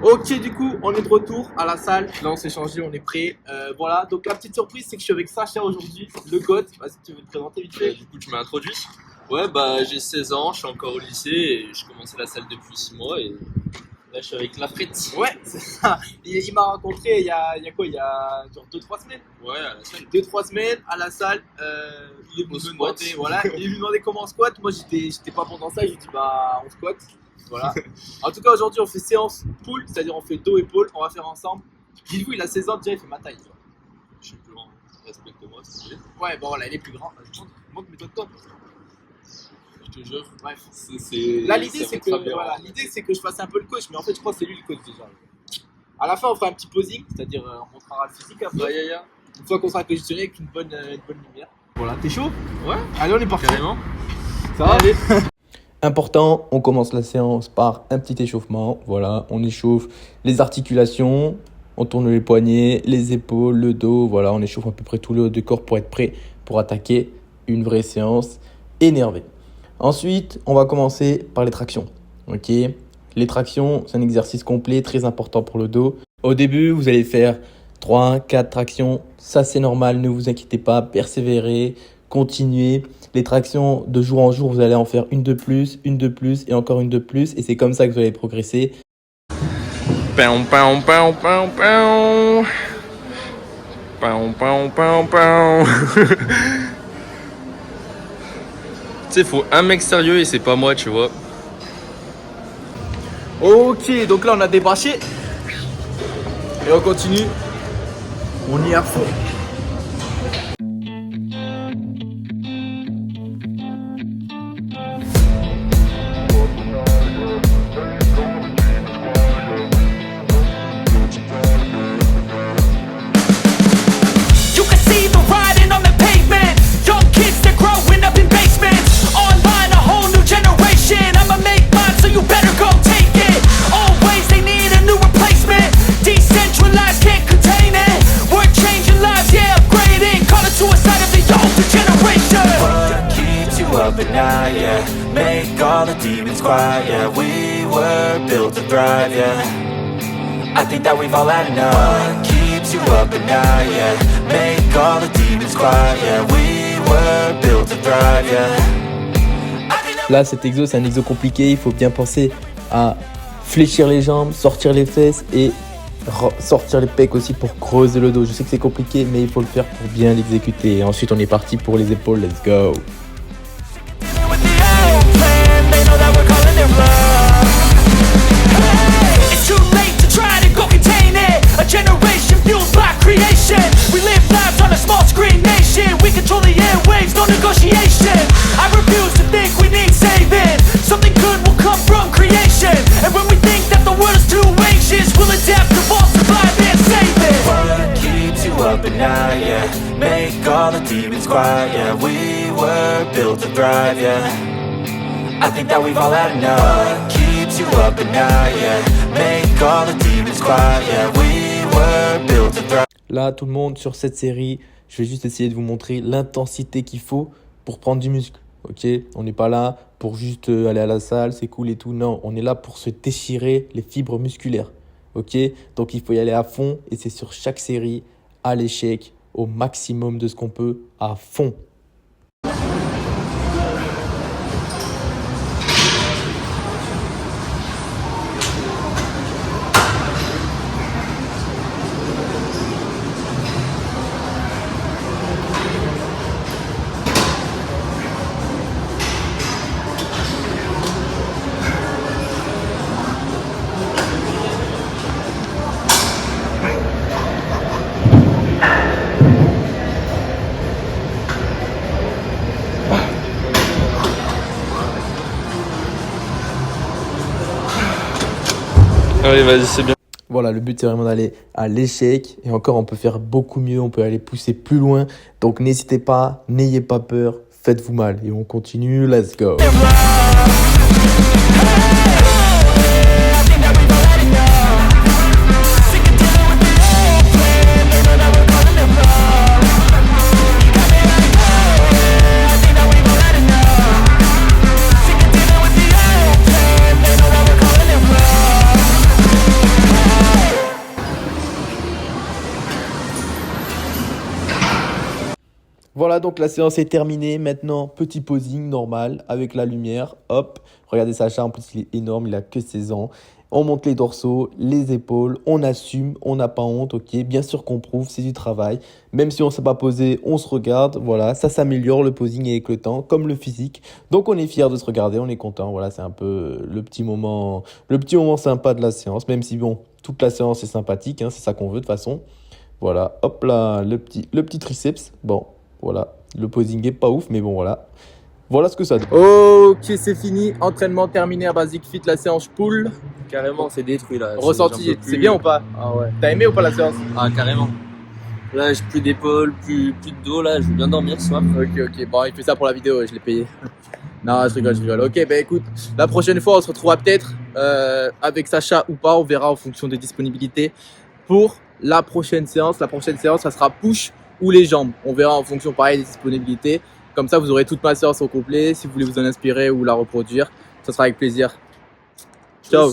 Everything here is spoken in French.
Ok, du coup, on est de retour à la salle. Là, on s'est changé, on est prêt. Voilà, donc la petite surprise, c'est que je suis avec Sacha aujourd'hui, le coach. Vas-y, tu veux te présenter vite fait? Du coup, tu m'as introduit. Ouais, bah j'ai 16 ans, je suis encore au lycée et j'ai commencé la salle depuis 6 mois et là je suis avec la frette. Ouais, c'est ça. Il m'a rencontré il y a genre 2-3 semaines. Ouais, à la salle. 2-3 semaines à la salle. Il est venu me demander, voilà, il est venu me demander comment on squatte. Moi, j'étais pas bon dans ça. Je lui ai dit, bah, on squatte. Voilà. En tout cas, aujourd'hui, on fait séance pool, c'est-à-dire on fait dos-épaule. On va faire ensemble. Dites-vous, il a 16 ans, déjà, il fait ma taille. Tu vois. Je suis plus grand, respecte-moi s'il te plaît. Ouais, bon, là, il est plus grand. Vas-y, monte, mets-toi de toi. Je te jure. Bref. C'est Là, l'idée, c'est que je fasse un peu le coach, mais en fait, je crois que c'est lui le coach déjà. À la fin, on fera un petit posing, c'est-à-dire on montrera le physique après. Ouais, Une fois qu'on sera positionné avec une bonne lumière. Voilà, t'es chaud? Ouais. Allez, on est parti. Carrément. Ça va? Allez. Important, on commence la séance par un petit échauffement. Voilà, on échauffe les articulations, on tourne les poignets, les épaules, le dos. Voilà, on échauffe à peu près tout le haut du corps pour être prêt pour attaquer une vraie séance énervée. Ensuite, on va commencer par les tractions. Ok, les tractions, c'est un exercice complet, très important pour le dos. Au début, vous allez faire 3, 4 tractions. Ça, c'est normal, ne vous inquiétez pas, persévérez, continuez. Les tractions, de jour en jour, vous allez en faire une de plus et encore une de plus. Et c'est comme ça que vous allez progresser. Pam, pam, pam, pam, pam. Pam, pam, pam, pam. Tu sais, faut un mec sérieux et c'est pas moi, tu vois. Ok, donc là, on a débranché. Et on continue. On y est à fond. But now, yeah, make all the demons quiet, yeah, we were built to thrive, yeah, I think that we've all had enough. What keeps you up at night, yeah, make all the demons quiet, yeah, we were built to thrive, yeah. Là, cet exo, c'est un exo compliqué. Il faut bien penser à fléchir les jambes, sortir les fesses et sortir les pecs aussi pour creuser le dos. Je sais que c'est compliqué, mais il faut le faire pour bien l'exécuter. Et ensuite, on est parti pour les épaules. Let's go! Generation fueled by creation. We live lives on a small screen nation. We control the airwaves, no negotiation. I refuse to think we need saving. Something good will come from creation. And when we think that the world is too anxious, we'll adapt, evolve, survive and save it. What keeps you up at night, yeah, make all the demons quiet, yeah, we were built to thrive, yeah, I think that we've all had enough. What keeps you up at night, yeah, make all the demons quiet, yeah, we Là, tout le monde, sur cette série, je vais juste essayer de vous montrer l'intensité qu'il faut pour prendre du muscle. Ok, on n'est pas là pour juste aller à la salle, c'est cool et tout. Non, on est là pour se déchirer les fibres musculaires. Ok, donc il faut y aller à fond et c'est sur chaque série, à l'échec, au maximum de ce qu'on peut, à fond. Allez, vas-y, c'est bien. Voilà, le but c'est vraiment d'aller à l'échec et encore on peut faire beaucoup mieux, on peut aller pousser plus loin. Donc n'hésitez pas, n'ayez pas peur, faites-vous mal et on continue, let's go. Voilà, donc la séance est terminée. Maintenant, petit posing normal avec la lumière. Hop, regardez Sacha, en plus il est énorme, il a que 16 ans. On monte les dorsaux, les épaules, on assume, on n'a pas honte, ok. Bien sûr qu'on prouve, c'est du travail. Même si on ne sait pas poser, on se regarde. Voilà, ça s'améliore le posing avec le temps, comme le physique. Donc on est fiers de se regarder, on est content. Voilà, c'est un peu le petit moment sympa de la séance. Même si bon, toute la séance est sympathique, hein, c'est ça qu'on veut de toute façon. Voilà, hop là, le petit triceps. Bon, voilà, le posing est pas ouf, mais bon voilà. Voilà ce que ça donne. Ok, c'est fini. Entraînement terminé à Basic Fit, la séance pool. Carrément, c'est détruit là. Ressenti, J'en peux plus. c'est bien ou pas? Ah ouais. T'as aimé ou pas la séance? Ah, carrément. Là, j'ai plus d'épaule, plus de dos. Là, je veux bien dormir ce soir. Ok. Bon, il fait ça pour la vidéo, je l'ai payé. Non, je rigole. Ok, bah écoute, la prochaine fois, on se retrouvera peut-être avec Sacha ou pas. On verra en fonction des disponibilités pour la prochaine séance. La prochaine séance, ça sera push ou les jambes. On verra en fonction, pareil, des disponibilités. Comme ça, vous aurez toute ma séance au complet. Si vous voulez vous en inspirer ou la reproduire, ça sera avec plaisir. Ciao.